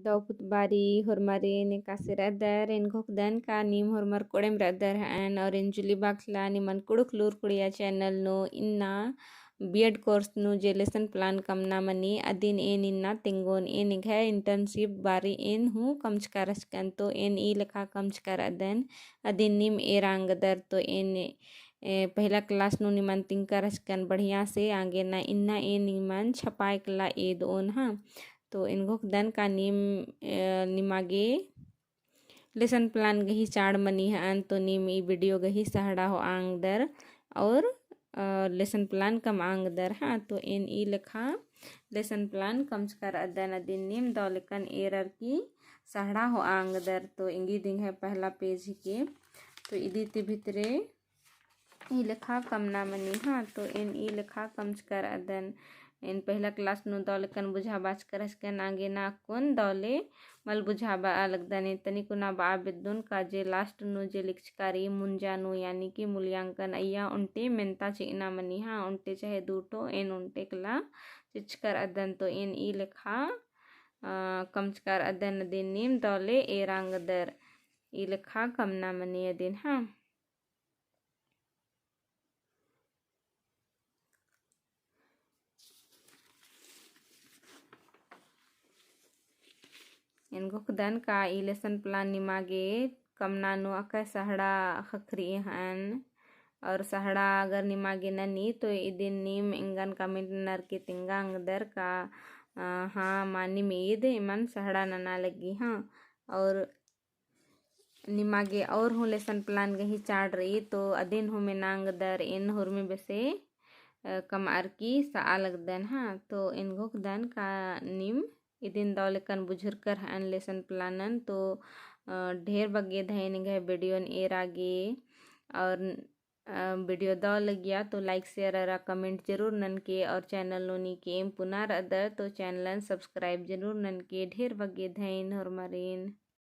Dauput bari hormarin kasir adar en gokdan ka nim hormar kodem radar an oren juli bakla niman kuduk lur kudiya channel no inna B.Ed course nu je lesson plan kamna mani adin en inna tingon en igha internship bari en hu kamchkaras kan to en i lekha kamchkar adan adin nim erang dar तो en पहला class नु निमन तिंकरस kan बढ़िया से आगे ना इन्ना ए निमन छपाई कला एद ओन हाँ तो इनको दन का निमागे लेसन प्लान गही चाड़ मनी है तो नीम ई वीडियो गही सहड़ा हो आंग दर और लेसन प्लान कम आंग दर हाँ तो इन ई लिखा लेसन प्लान कम कर अदन अदिन नीम दौलकन एरर की सहड़ा हो आंग दर तो इंगी दिन है पहला पेज के तो इदी भितरे ई लिखा कम ना मनी हाँ तो इन ई लिखा कम कर अदन इन पहला क्लास नु दौलकन बुझा बाच करस कन आगे ना कोन दौले मल बुझाबा अलग दने तनी कुना बा बिद्दुन का जे लास्ट नु जे लिखकारी मुंजानु यानी कि मूल्यांकन अय्या उनटे मेंता चिना मनी हाँ उनटे चाहे दूटो इन उनटे कला चिचकर अदन तो इन ई लिखा कमचकार अदन दिन नीम दौले एरांग दर ई लिखा कमना मनी अदिन हाँ इनको खुदन का ई लेसन प्लान निमागे कमनानु अका सहड़ा खखरी हन और सहड़ा अगर निमागे ननी तो इदिन नीम इंगन कमेंट नर के तिंगांग दर का हाँ मानी में ईद इमन सहड़ा नना लगी हाँ और निमागे और हूँ लेसन प्लान गही चाड़ रही तो अदिन हूँ में नांग दर इन हुर में बसे कम आर की सा लगदन हाँ तो इन घुकदन का नीम इदिन दौलकन बुझुर कर हन लेसन प्लानन तो ढेर बगे धैन गए वीडियो एर आगे और वीडियो दौ लगिया तो लाइक शेयर और कमेंट जरूर नन के और चैनल नोनी के पुनर अदर तो चैनल सब्सक्राइब जरूर नन के ढेर बगे धैन और मरीन।